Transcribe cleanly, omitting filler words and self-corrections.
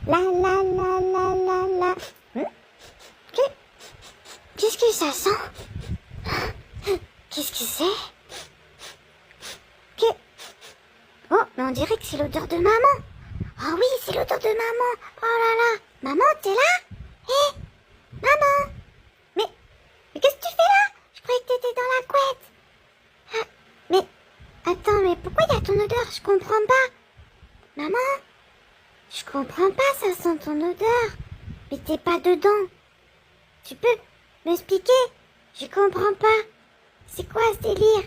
La. Qu'est-ce que ça sent? Qu'est-ce que c'est? Oh, mais on dirait que c'est l'odeur de maman. Oh oui, c'est l'odeur de maman. Oh là là. Maman, t'es là? Hé, maman. Mais qu'est-ce que tu fais là? Je croyais que t'étais dans la couette. Ah, mais, attends, mais pourquoi il y a ton odeur? Je comprends pas. Maman, je comprends pas, ça sent ton odeur. Mais t'es pas dedans. Tu peux m'expliquer? Je comprends pas. C'est quoi ce délire?